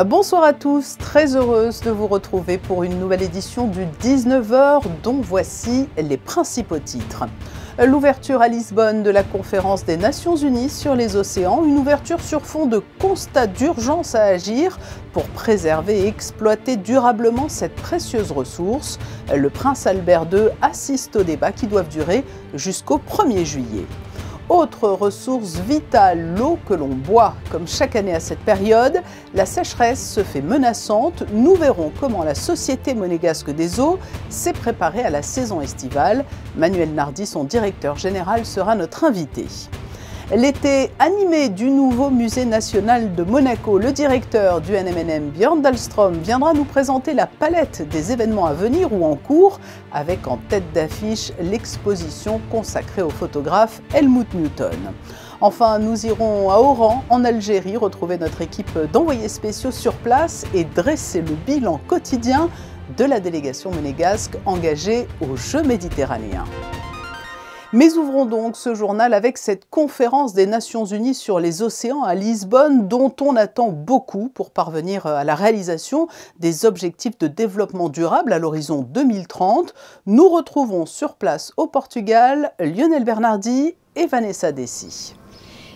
Bonsoir à tous, très heureuse de vous retrouver pour une nouvelle édition du 19h dont voici les principaux titres. L'ouverture à Lisbonne de la conférence des Nations Unies sur les océans, une ouverture sur fond de constat d'urgence à agir pour préserver et exploiter durablement cette précieuse ressource. Le prince Albert II assiste aux débats qui doivent durer jusqu'au 1er juillet. Autre ressource vitale, l'eau que l'on boit. Comme chaque année à cette période, la sécheresse se fait menaçante. Nous verrons comment la Société monégasque des eaux s'est préparée à la saison estivale. Manuel Nardi, son directeur général, sera notre invité. L'été animé du nouveau musée national de Monaco, le directeur du NMNM, Björn Dahlström, viendra nous présenter la palette des événements à venir ou en cours, avec en tête d'affiche l'exposition consacrée au photographe Helmut Newton. Enfin, nous irons à Oran, en Algérie, retrouver notre équipe d'envoyés spéciaux sur place et dresser le bilan quotidien de la délégation monégasque engagée aux Jeux méditerranéens. Mais ouvrons donc ce journal avec cette conférence des Nations Unies sur les océans à Lisbonne, dont on attend beaucoup pour parvenir à la réalisation des objectifs de développement durable à l'horizon 2030. Nous retrouvons sur place au Portugal Lionel Bernardi et Vanessa Dessy.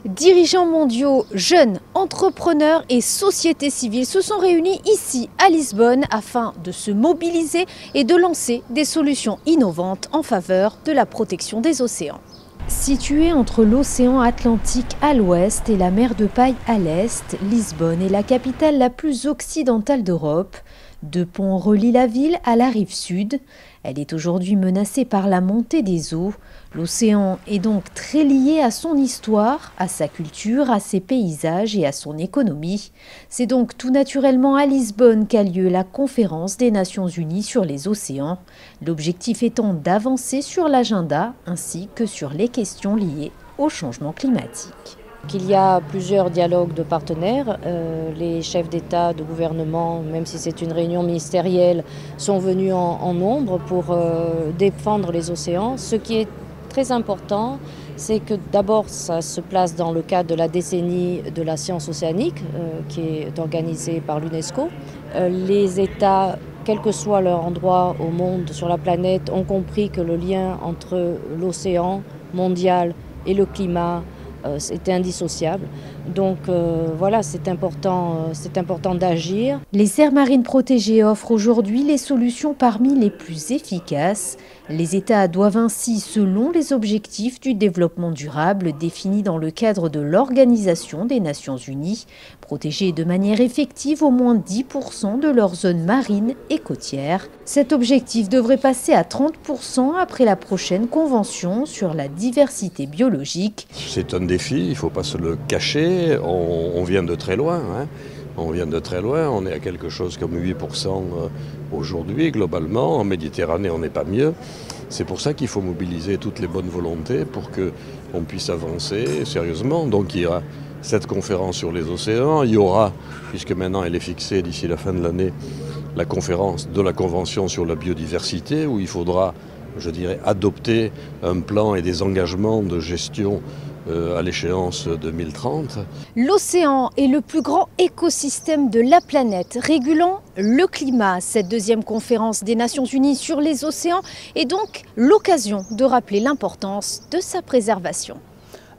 Dirigeants mondiaux, jeunes, entrepreneurs et sociétés civiles se sont réunis ici à Lisbonne afin de se mobiliser et de lancer des solutions innovantes en faveur de la protection des océans. Située entre l'océan Atlantique à l'ouest et la mer de Paille à l'est, Lisbonne est la capitale la plus occidentale d'Europe. Deux ponts relient la ville à la rive sud. Elle est aujourd'hui menacée par la montée des eaux. L'océan est donc très lié à son histoire, à sa culture, à ses paysages et à son économie. C'est donc tout naturellement à Lisbonne qu'a lieu la conférence des Nations Unies sur les océans. L'objectif étant d'avancer sur l'agenda ainsi que sur les questions liées au changement climatique. Il y a plusieurs dialogues de partenaires. Les chefs d'État, de gouvernement, même si c'est une réunion ministérielle, sont venus en nombre pour défendre les océans. Ce qui est très important, c'est que d'abord ça se place dans le cadre de la décennie de la science océanique qui est organisée par l'UNESCO. Les États, quel que soit leur endroit au monde, sur la planète, ont compris que le lien entre l'océan mondial et le climat c'était indissociable. Donc voilà, c'est important d'agir. Les aires marines protégées offrent aujourd'hui les solutions parmi les plus efficaces. Les États doivent ainsi, selon les objectifs du développement durable définis dans le cadre de l'Organisation des Nations Unies, protéger de manière effective au moins 10% de leurs zones marines et côtières. Cet objectif devrait passer à 30% après la prochaine convention sur la diversité biologique. C'est un défi, il ne faut pas se le cacher, on vient de très loin. On vient de très loin, on est à quelque chose comme 8% aujourd'hui globalement. En Méditerranée, on n'est pas mieux. C'est pour ça qu'il faut mobiliser toutes les bonnes volontés pour qu'on puisse avancer sérieusement. Donc il y aura cette conférence sur les océans, il y aura, puisque maintenant elle est fixée d'ici la fin de l'année, la conférence de la Convention sur la biodiversité où il faudra, je dirais, adopter un plan et des engagements de gestion à l'échéance 2030. L'océan est le plus grand écosystème de la planète, régulant le climat. Cette deuxième conférence des Nations Unies sur les océans est donc l'occasion de rappeler l'importance de sa préservation.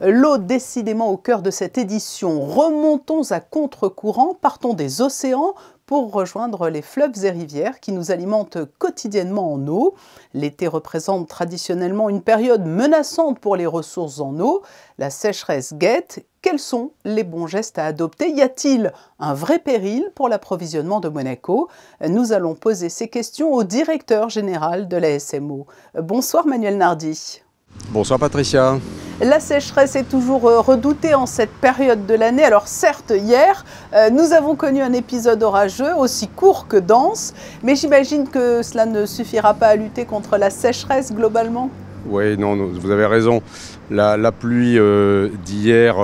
L'eau décidément au cœur de cette édition. Remontons à contre-courant, partons des océans pour rejoindre les fleuves et rivières qui nous alimentent quotidiennement en eau. L'été représente traditionnellement une période menaçante pour les ressources en eau. La sécheresse guette. Quels sont les bons gestes à adopter? Y a-t-il un vrai péril pour l'approvisionnement de Monaco? Nous allons poser ces questions au directeur général de la SMO. Bonsoir Manuel Nardi. Bonsoir Patricia. La sécheresse est toujours redoutée en cette période de l'année. Alors certes, hier, nous avons connu un épisode orageux, aussi court que dense, mais j'imagine que cela ne suffira pas à lutter contre la sécheresse globalement. Oui, non, vous avez raison. La pluie d'hier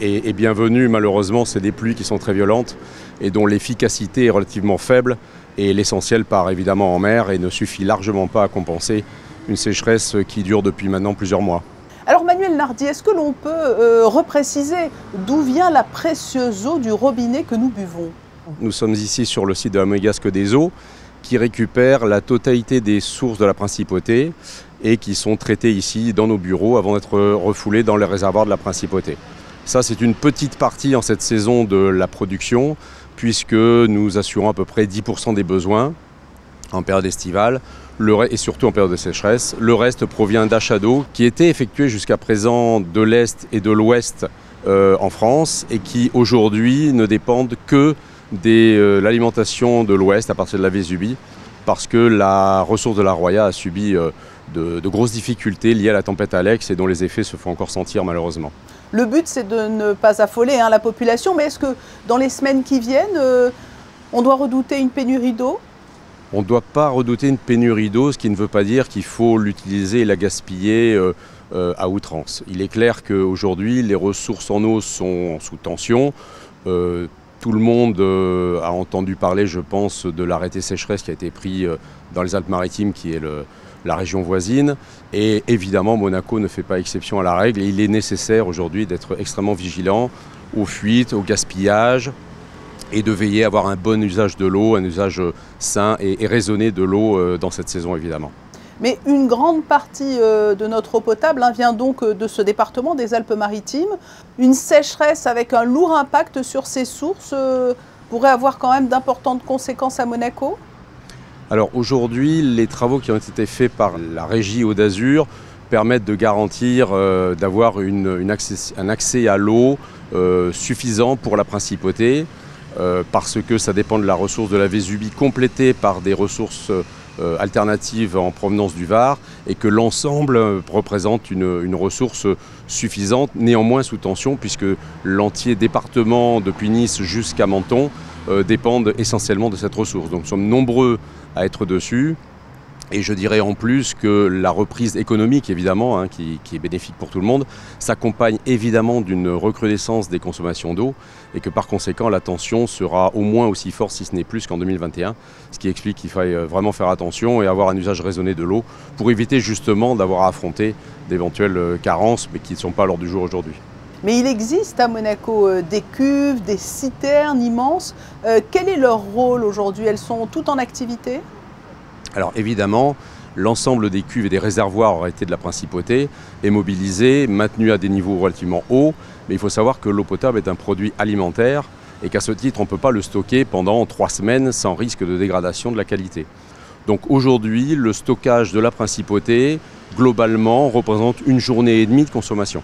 est bienvenue. Malheureusement, c'est des pluies qui sont très violentes et dont l'efficacité est relativement faible. Et l'essentiel part évidemment en mer et ne suffit largement pas à compenser une sécheresse qui dure depuis maintenant plusieurs mois. Alors Manuel Nardi, est-ce que l'on peut repréciser d'où vient la précieuse eau du robinet que nous buvons? Nous sommes ici sur le site de la Monégasque des Eaux qui récupère la totalité des sources de la Principauté et qui sont traitées ici dans nos bureaux avant d'être refoulées dans les réservoirs de la Principauté. Ça, c'est une petite partie en cette saison de la production puisque nous assurons à peu près 10% des besoins en période estivale et surtout en période de sécheresse. Le reste provient d'achats d'eau qui étaient effectués jusqu'à présent de l'Est et de l'Ouest en France et qui aujourd'hui ne dépendent que de l'alimentation de l'Ouest à partir de la Vésubie parce que la ressource de la Roya a subi de grosses difficultés liées à la tempête Alex et dont les effets se font encore sentir malheureusement. Le but, c'est de ne pas affoler la population, mais est-ce que dans les semaines qui viennent, on doit redouter une pénurie d'eau ? On ne doit pas redouter une pénurie d'eau, ce qui ne veut pas dire qu'il faut l'utiliser et la gaspiller à outrance. Il est clair qu'aujourd'hui, les ressources en eau sont sous tension. Tout le monde a entendu parler, je pense, de l'arrêté sécheresse qui a été pris dans les Alpes-Maritimes, qui est la région voisine. Et évidemment, Monaco ne fait pas exception à la règle. Et il est nécessaire aujourd'hui d'être extrêmement vigilant aux fuites, au gaspillage et de veiller à avoir un bon usage de l'eau, un usage sain et raisonné de l'eau dans cette saison, évidemment. Mais une grande partie de notre eau potable vient donc de ce département des Alpes-Maritimes. Une sécheresse avec un lourd impact sur ces sources pourrait avoir quand même d'importantes conséquences à Monaco ? Alors aujourd'hui, les travaux qui ont été faits par la régie Eau d'Azur permettent de garantir d'avoir un accès à l'eau suffisant pour la Principauté parce que ça dépend de la ressource de la Vésubie complétée par des ressources alternatives en provenance du Var et que l'ensemble représente une ressource suffisante, néanmoins sous tension puisque l'entier département depuis Nice jusqu'à Menton dépendent essentiellement de cette ressource. Donc nous sommes nombreux à être dessus et je dirais en plus que la reprise économique évidemment qui est bénéfique pour tout le monde s'accompagne évidemment d'une recrudescence des consommations d'eau et que par conséquent la tension sera au moins aussi forte si ce n'est plus qu'en 2021, ce qui explique qu'il faille vraiment faire attention et avoir un usage raisonné de l'eau pour éviter justement d'avoir à affronter d'éventuelles carences mais qui ne sont pas à l'ordre du jour aujourd'hui. Mais il existe à Monaco des cuves, des citernes immenses. Quel est leur rôle aujourd'hui? Elles sont toutes en activité? Alors évidemment, l'ensemble des cuves et des réservoirs arrêtés de la Principauté est mobilisé, maintenu à des niveaux relativement hauts. Mais il faut savoir que l'eau potable est un produit alimentaire et qu'à ce titre, on ne peut pas le stocker pendant 3 semaines sans risque de dégradation de la qualité. Donc aujourd'hui, le stockage de la Principauté, globalement, représente 1 journée et demie de consommation.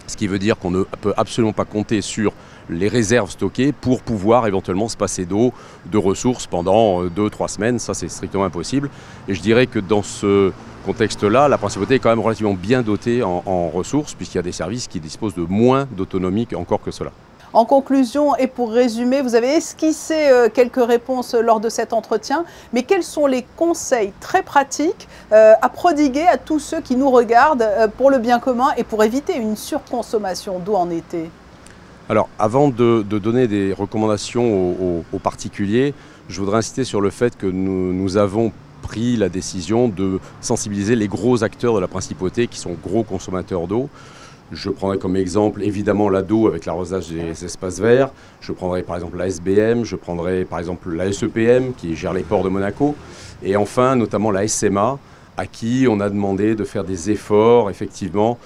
Ce qui veut dire qu'on ne peut absolument pas compter sur les réserves stockées pour pouvoir éventuellement se passer d'eau, de ressources pendant 2-3 semaines. Ça, c'est strictement impossible. Et je dirais que dans ce contexte-là, la Principauté est quand même relativement bien dotée en ressources puisqu'il y a des services qui disposent de moins d'autonomie encore que cela. En conclusion et pour résumer, vous avez esquissé quelques réponses lors de cet entretien, mais quels sont les conseils très pratiques à prodiguer à tous ceux qui nous regardent pour le bien commun et pour éviter une surconsommation d'eau en été? Alors, avant de donner des recommandations aux particuliers, je voudrais insister sur le fait que nous avons pris la décision de sensibiliser les gros acteurs de la Principauté qui sont gros consommateurs d'eau. Je prendrai comme exemple évidemment l'ADO avec l'arrosage des espaces verts. Je prendrai par exemple la SBM, je prendrai par exemple la SEPM qui gère les ports de Monaco. Et enfin notamment la SMA à qui on a demandé de faire des efforts effectivement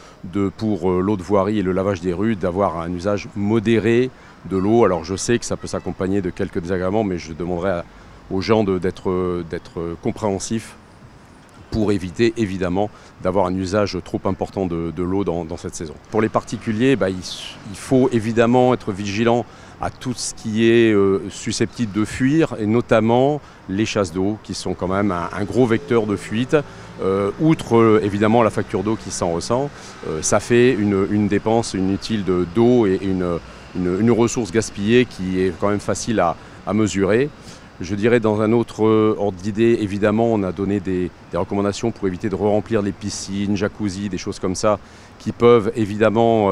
pour l'eau de voirie et le lavage des rues, d'avoir un usage modéré de l'eau. Alors je sais que ça peut s'accompagner de quelques désagréments, mais je demanderai aux gens d'être compréhensifs pour éviter évidemment d'avoir un usage trop important de l'eau dans cette saison. Pour les particuliers, il faut évidemment être vigilant à tout ce qui est susceptible de fuir et notamment les chasses d'eau qui sont quand même un gros vecteur de fuite. Outre évidemment la facture d'eau qui s'en ressent, ça fait une dépense inutile d'eau et une ressource gaspillée qui est quand même facile à mesurer. Je dirais dans un autre ordre d'idée, évidemment, on a donné des recommandations pour éviter de re-remplir les piscines, jacuzzi, des choses comme ça, qui peuvent évidemment,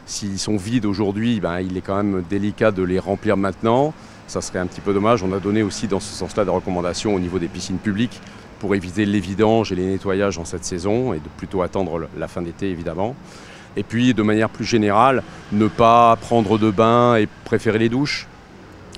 s'ils sont vides aujourd'hui, il est quand même délicat de les remplir maintenant. Ça serait un petit peu dommage. On a donné aussi dans ce sens-là des recommandations au niveau des piscines publiques pour éviter les vidanges et les nettoyages en cette saison et de plutôt attendre la fin d'été évidemment. Et puis de manière plus générale, ne pas prendre de bain et préférer les douches.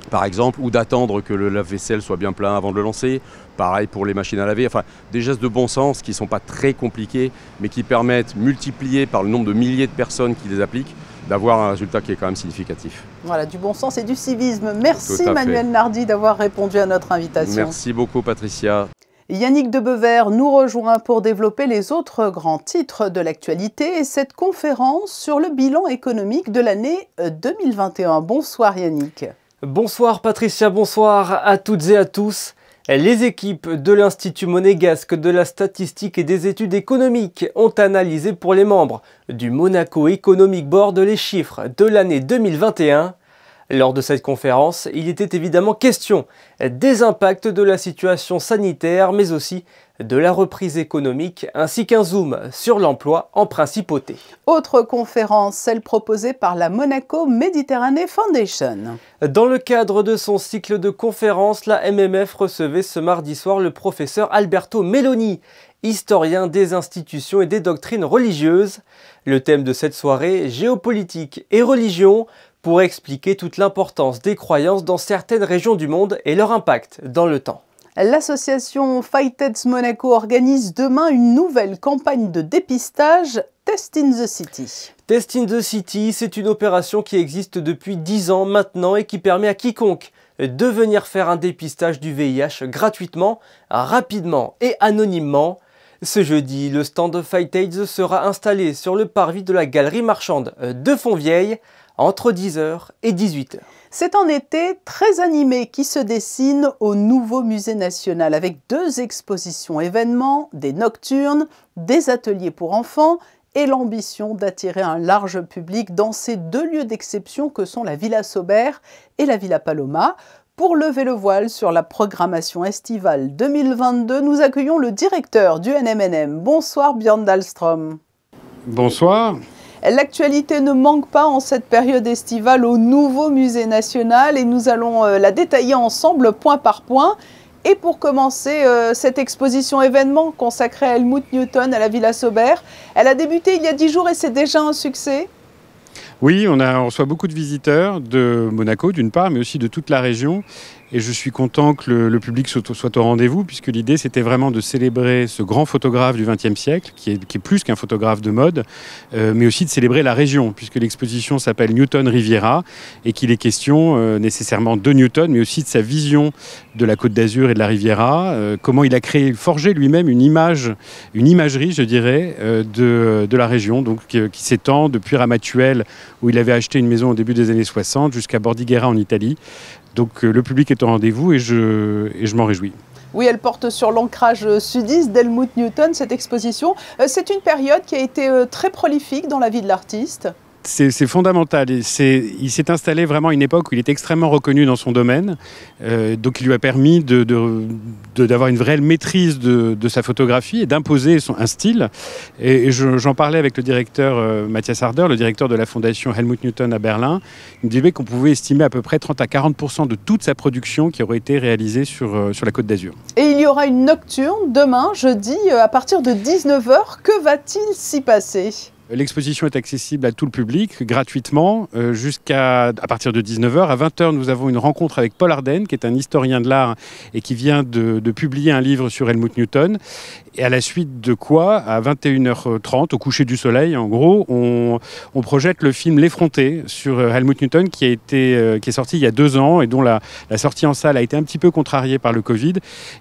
par exemple, ou d'attendre que le lave-vaisselle soit bien plein avant de le lancer. Pareil pour les machines à laver, enfin des gestes de bon sens qui ne sont pas très compliqués, mais qui permettent, multipliés par le nombre de milliers de personnes qui les appliquent, d'avoir un résultat qui est quand même significatif. Voilà, du bon sens et du civisme. Merci Manuel Nardi d'avoir répondu à notre invitation. Merci beaucoup Patricia. Yannick Debevert nous rejoint pour développer les autres grands titres de l'actualité et cette conférence sur le bilan économique de l'année 2021. Bonsoir Yannick. Bonsoir Patricia, bonsoir à toutes et à tous. Les équipes de l'Institut monégasque de la statistique et des études économiques ont analysé pour les membres du Monaco Economic Board les chiffres de l'année 2021. Lors de cette conférence, il était évidemment question des impacts de la situation sanitaire, mais aussi de la reprise économique, ainsi qu'un zoom sur l'emploi en principauté. Autre conférence, celle proposée par la Monaco Mediterranee Foundation. Dans le cadre de son cycle de conférences, la MMF recevait ce mardi soir le professeur Alberto Meloni, historien des institutions et des doctrines religieuses. Le thème de cette soirée, géopolitique et religion, pour expliquer toute l'importance des croyances dans certaines régions du monde et leur impact dans le temps. L'association Fightheads Monaco organise demain une nouvelle campagne de dépistage Test in the City. Test in the City, c'est une opération qui existe depuis 10 ans maintenant et qui permet à quiconque de venir faire un dépistage du VIH gratuitement, rapidement et anonymement. Ce jeudi, le stand Fightheads sera installé sur le parvis de la galerie marchande de Fontvieille entre 10h et 18h. C'est un été très animé qui se dessine au nouveau musée national avec 2 expositions événements, des nocturnes, des ateliers pour enfants et l'ambition d'attirer un large public dans ces 2 lieux d'exception que sont la Villa Sauber et la Villa Paloma. Pour lever le voile sur la programmation estivale 2022, nous accueillons le directeur du NMNM. Bonsoir Björn Dahlström. Bonsoir. L'actualité ne manque pas en cette période estivale au nouveau musée national et nous allons la détailler ensemble point par point. Et pour commencer, cette exposition événement consacrée à Helmut Newton à la Villa Sauber, elle a débuté il y a 10 jours et c'est déjà un succès. Oui, on reçoit beaucoup de visiteurs de Monaco d'une part, mais aussi de toute la région. Et je suis content que le public soit au rendez-vous, puisque l'idée c'était vraiment de célébrer ce grand photographe du XXe siècle, qui est plus qu'un photographe de mode, mais aussi de célébrer la région, puisque l'exposition s'appelle Newton Riviera, et qu'il est question nécessairement de Newton, mais aussi de sa vision de la Côte d'Azur et de la Riviera, comment il a forgé lui-même une imagerie, je dirais, de la région, donc qui s'étend depuis Ramatuelle, où il avait acheté une maison au début des années 60, jusqu'à Bordighera en Italie. Donc le public est au rendez-vous et je m'en réjouis. Oui, elle porte sur l'ancrage sudiste d'Helmut Newton, cette exposition. C'est une période qui a été très prolifique dans la vie de l'artiste. C'est fondamental. Il s'est installé vraiment à une époque où il est extrêmement reconnu dans son domaine. Donc il lui a permis d'avoir une vraie maîtrise de sa photographie et d'imposer un style. Et j'en parlais avec le directeur Matthias Harder, le directeur de la fondation Helmut Newton à Berlin. Il me disait qu'on pouvait estimer à peu près 30 à 40% de toute sa production qui aurait été réalisée sur la Côte d'Azur. Et il y aura une nocturne demain, jeudi, à partir de 19h. Que va-t-il s'y passer ? L'exposition est accessible à tout le public, gratuitement, à partir de 19h. À 20h, nous avons une rencontre avec Paul Arden, qui est un historien de l'art et qui vient de publier un livre sur Helmut Newton. Et à la suite de quoi, à 21h30, au coucher du soleil, en gros, on projette le film L'Effronté sur Helmut Newton, qui est sorti il y a 2 ans et dont la sortie en salle a été un petit peu contrariée par le Covid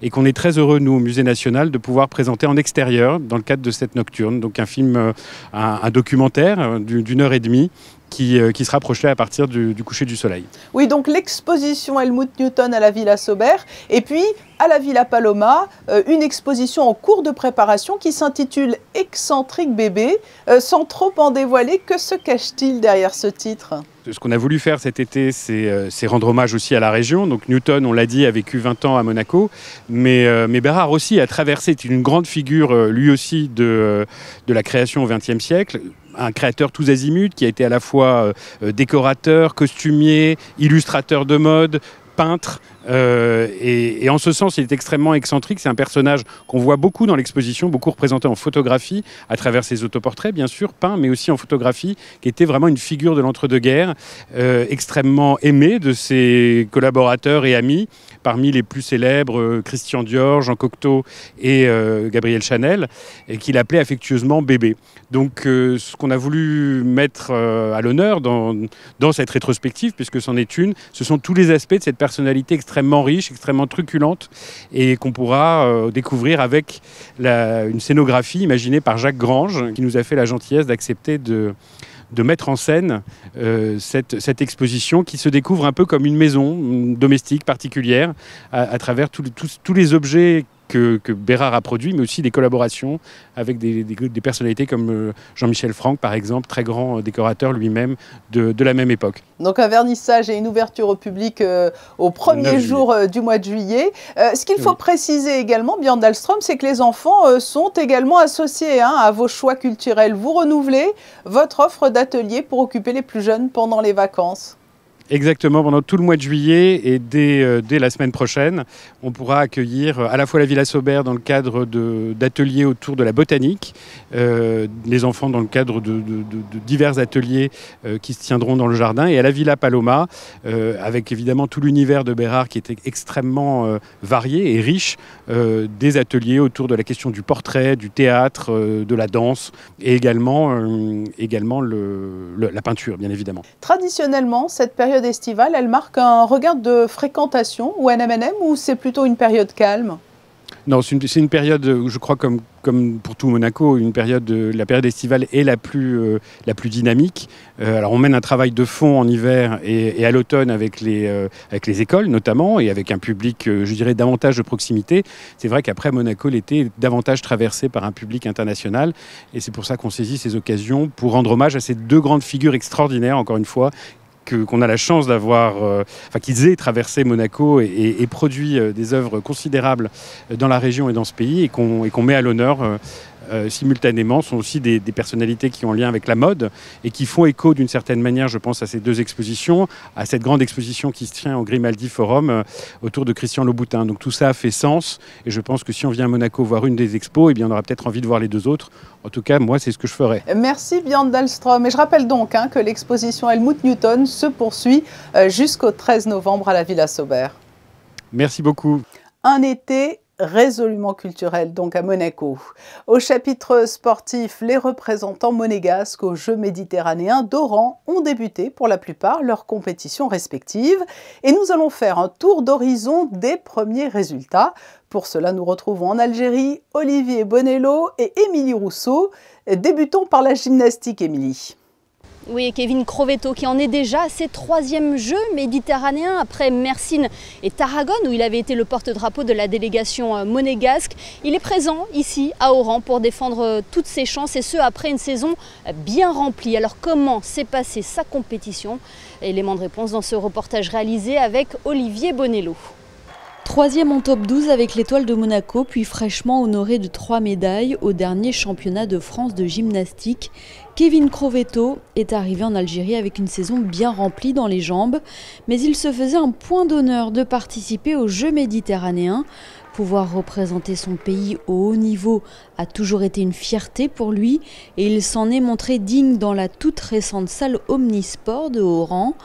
et qu'on est très heureux, nous, au Musée National, de pouvoir présenter en extérieur dans le cadre de cette nocturne. Donc un film, un documentaire d'une heure et demie qui sera projeté à partir du coucher du soleil. Oui, donc l'exposition Helmut Newton à la Villa Sauber et puis à la Villa Paloma, une exposition en cours de préparation qui s'intitule Excentrique bébé. Sans trop en dévoiler, que se cache-t-il derrière ce titre ? Ce qu'on a voulu faire cet été, c'est rendre hommage aussi à la région. Donc Newton, on l'a dit, a vécu 20 ans à Monaco, mais Bérard aussi a traversé, est une grande figure lui aussi de la création au XXe siècle. Un créateur tous azimuts qui a été à la fois décorateur, costumier, illustrateur de mode, peintre. Et en ce sens, il est extrêmement excentrique. C'est un personnage qu'on voit beaucoup dans l'exposition, beaucoup représenté en photographie, à travers ses autoportraits, bien sûr, peints, mais aussi en photographie, qui était vraiment une figure de l'entre-deux-guerres, extrêmement aimé de ses collaborateurs et amis. Parmi les plus célèbres, Christian Dior, Jean Cocteau et Gabriel Chanel, et qu'il appelait affectueusement bébé. Donc ce qu'on a voulu mettre à l'honneur dans cette rétrospective, puisque c'en est une, ce sont tous les aspects de cette personnalité extrêmement riche, extrêmement truculente, et qu'on pourra découvrir avec une scénographie imaginée par Jacques Grange, qui nous a fait la gentillesse d'accepter de mettre en scène cette exposition qui se découvre un peu comme une maison domestique particulière à travers tous les objets que Bérard a produits, mais aussi des collaborations avec des personnalités comme Jean-Michel Franck, par exemple, très grand décorateur lui-même de la même époque. Donc un vernissage et une ouverture au public au premier jour du mois de juillet. Ce qu'il faut préciser également, Björn Dahlström, c'est que les enfants sont également associés à vos choix culturels. Vous renouvelez votre offre d'atelier pour occuper les plus jeunes pendant les vacances. Exactement, pendant tout le mois de juillet et dès la semaine prochaine, on pourra accueillir à la fois la Villa Saubert dans le cadre d'ateliers autour de la botanique, les enfants dans le cadre de divers ateliers qui se tiendront dans le jardin, et à la Villa Paloma, avec évidemment tout l'univers de Bérard qui était extrêmement varié et riche, des ateliers autour de la question du portrait, du théâtre, de la danse et également la peinture, bien évidemment. Traditionnellement, cette période estivale, elle marque un regain de fréquentation ou un M&M, ou c'est plutôt une période calme? Non, c'est une période, je crois, comme pour tout Monaco, la période estivale est la plus dynamique. Alors on mène un travail de fond en hiver et à l'automne avec les écoles notamment, et avec un public, je dirais, davantage de proximité. C'est vrai qu'après Monaco, l'été est davantage traversé par un public international, et c'est pour ça qu'on saisit ces occasions pour rendre hommage à ces deux grandes figures extraordinaires, encore une fois, qu'on a la chance d'avoir, qu'ils aient traversé Monaco et produit des œuvres considérables dans la région et dans ce pays, et qu'on met à l'honneur simultanément. Sont aussi des personnalités qui ont un lien avec la mode et qui font écho d'une certaine manière, je pense, à ces deux expositions, à cette grande exposition qui se tient au Grimaldi Forum autour de Christian Louboutin. Donc tout ça a fait sens, et je pense que si on vient à Monaco voir une des expos, eh bien on aura peut-être envie de voir les deux autres. En tout cas, moi, c'est ce que je ferai. Merci Björn Dahlström. Et je rappelle donc que l'exposition Helmut Newton se poursuit jusqu'au 13 novembre à la Villa Saubert. Merci beaucoup. Un été résolument culturel donc à Monaco. Au chapitre sportif, les représentants monégasques aux Jeux méditerranéens d'Oran ont débuté pour la plupart leurs compétitions respectives, et nous allons faire un tour d'horizon des premiers résultats. Pour cela, nous retrouvons en Algérie Olivier Bonello et Émilie Rousseau. Débutons par la gymnastique, Émilie. Oui, Kevin Crovetto qui en est déjà à ses 3e Jeux méditerranéens après Mersin et Tarragone, où il avait été le porte-drapeau de la délégation monégasque. Il est présent ici à Oran pour défendre toutes ses chances, et ce après une saison bien remplie. Alors comment s'est passée sa compétition? Élément de réponse dans ce reportage réalisé avec Olivier Bonello. 3e en top 12 avec l'Étoile de Monaco, puis fraîchement honoré de 3 médailles au dernier championnat de France de gymnastique. Kevin Crovetto est arrivé en Algérie avec une saison bien remplie dans les jambes, mais il se faisait un point d'honneur de participer aux Jeux méditerranéens. Pouvoir représenter son pays au haut niveau a toujours été une fierté pour lui, et il s'en est montré digne dans la toute récente salle Omnisport de Oran.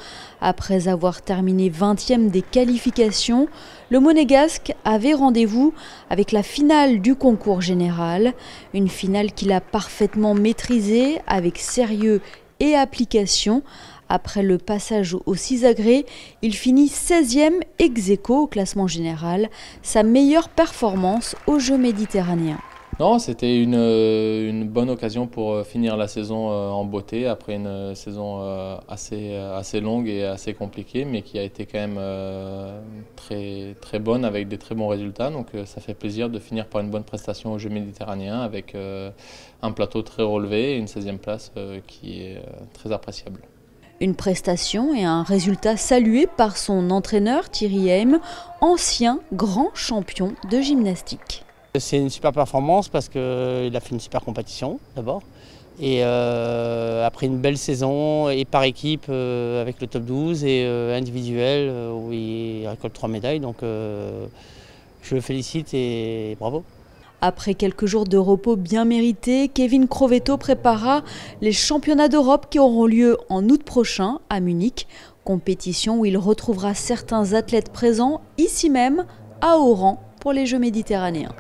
Après avoir terminé 20e des qualifications, le Monégasque avait rendez-vous avec la finale du concours général, une finale qu'il a parfaitement maîtrisée avec sérieux et application. Après le passage au 6 agrès, il finit 16e ex aequo au classement général, sa meilleure performance aux Jeux méditerranéens. Non, c'était une bonne occasion pour finir la saison en beauté, après une saison assez longue et assez compliquée, mais qui a été quand même très bonne avec des très bons résultats. Donc ça fait plaisir de finir par une bonne prestation aux Jeux méditerranéens avec un plateau très relevé et une 16e place qui est très appréciable. Une prestation et un résultat salué par son entraîneur Thierry Heim, ancien grand champion de gymnastique. C'est une super performance parce qu'il a fait une super compétition d'abord. Et après une belle saison, et par équipe avec le top 12 et individuel où il récolte 3 médailles. Donc je le félicite et bravo. Après quelques jours de repos bien mérités, Kevin Crovetto préparera les championnats d'Europe qui auront lieu en août prochain à Munich. Compétition où il retrouvera certains athlètes présents ici même à Oran pour les Jeux méditerranéens.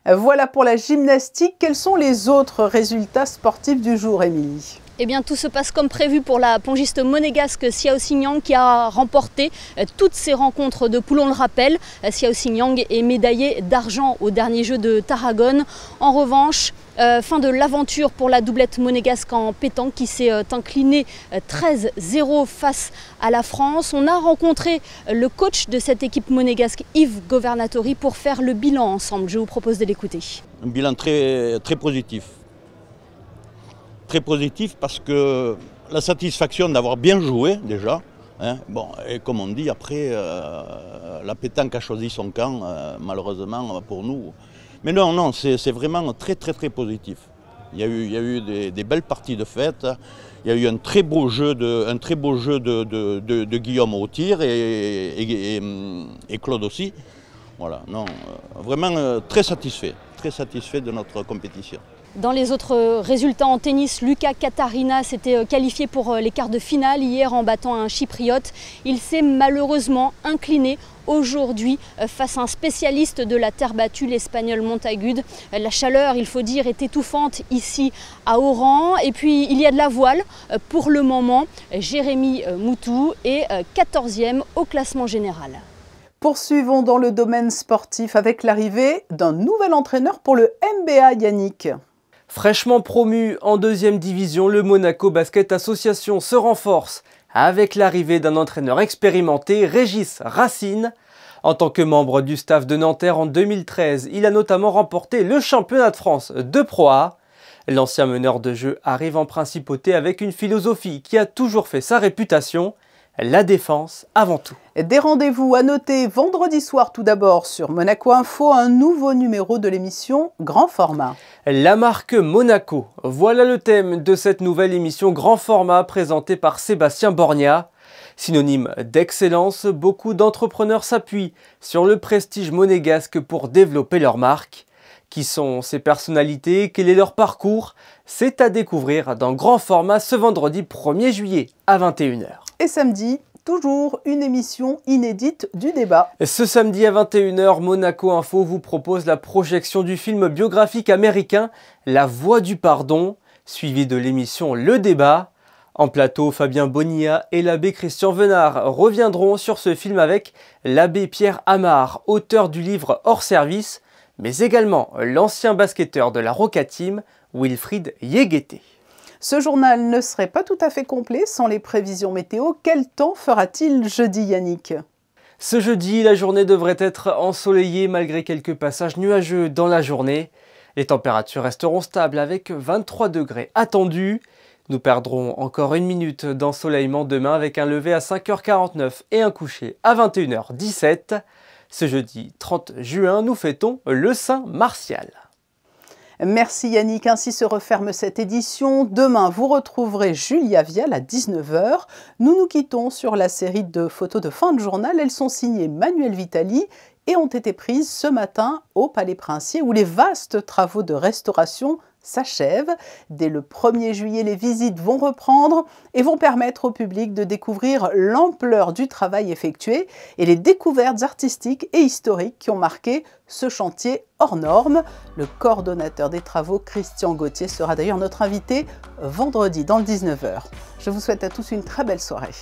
Voilà pour la gymnastique. Quels sont les autres résultats sportifs du jour, Émilie ? Eh bien, tout se passe comme prévu pour la pongiste monégasque Xiao Xingyang qui a remporté toutes ses rencontres de poule. On le rappelle, Xiao Xingyang est médaillée d'argent aux derniers Jeux de Tarragone. En revanche, fin de l'aventure pour la doublette monégasque en pétanque qui s'est inclinée 13-0 face à la France. On a rencontré le coach de cette équipe monégasque, Yves Governatori, pour faire le bilan ensemble. Je vous propose de l'écouter. Un bilan très positif. Très positif parce que la satisfaction d'avoir bien joué déjà. Hein, bon, et comme on dit, après, la pétanque a choisi son camp, malheureusement pour nous. Mais non, c'est vraiment très positif. Il y a eu des belles parties de fête. Il y a eu un très beau jeu de Guillaume au tir et Claude aussi. Voilà, non, vraiment très satisfait de notre compétition. Dans les autres résultats en tennis, Lucas Katarina s'était qualifié pour les quarts de finale hier en battant un chypriote. Il s'est malheureusement incliné aujourd'hui face à un spécialiste de la terre battue, l'Espagnol Montagude. La chaleur, il faut dire, est étouffante ici à Oran. Et puis il y a de la voile pour le moment. Jérémy Moutou est 14e au classement général. Poursuivons dans le domaine sportif avec l'arrivée d'un nouvel entraîneur pour le MBA, Yannick. Fraîchement promu en 2e division, le Monaco Basket Association se renforce avec l'arrivée d'un entraîneur expérimenté, Régis Racine. En tant que membre du staff de Nanterre en 2013, il a notamment remporté le championnat de France de Pro A. L'ancien meneur de jeu arrive en principauté avec une philosophie qui a toujours fait sa réputation, la défense avant tout. Des rendez-vous à noter vendredi soir tout d'abord sur Monaco Info, un nouveau numéro de l'émission Grand Format. La marque Monaco, voilà le thème de cette nouvelle émission Grand Format présentée par Sébastien Borgna. Synonyme d'excellence, beaucoup d'entrepreneurs s'appuient sur le prestige monégasque pour développer leur marque. Qui sont ces personnalités? Quel est leur parcours? C'est à découvrir dans Grand Format ce vendredi 1er juillet à 21h. Et samedi, toujours une émission inédite du débat. Ce samedi à 21h, Monaco Info vous propose la projection du film biographique américain La Voix du Pardon, suivi de l'émission Le Débat. En plateau, Fabien Bonilla et l'abbé Christian Venard reviendront sur ce film avec l'abbé Pierre Amar, auteur du livre Hors Service, mais également l'ancien basketteur de la Roca Team, Wilfried Yéguété. Ce journal ne serait pas tout à fait complet sans les prévisions météo. Quel temps fera-t-il jeudi, Yannick? Ce jeudi, la journée devrait être ensoleillée malgré quelques passages nuageux dans la journée. Les températures resteront stables avec 23 degrés attendus. Nous perdrons encore 1 minute d'ensoleillement demain avec un lever à 5h49 et un coucher à 21h17. Ce jeudi 30 juin, nous fêtons le Saint Martial. Merci Yannick, ainsi se referme cette édition. Demain, vous retrouverez Julia Vial à 19h. Nous nous quittons sur la série de photos de fin de journal. Elles sont signées Manuel Vitali et ont été prises ce matin au Palais Princier où les vastes travaux de restauration s'achèvent. Dès le 1er juillet, les visites vont reprendre et vont permettre au public de découvrir l'ampleur du travail effectué et les découvertes artistiques et historiques qui ont marqué ce chantier hors norme. Le coordonnateur des travaux, Christian Gauthier, sera d'ailleurs notre invité vendredi dans le 19h. Je vous souhaite à tous une très belle soirée.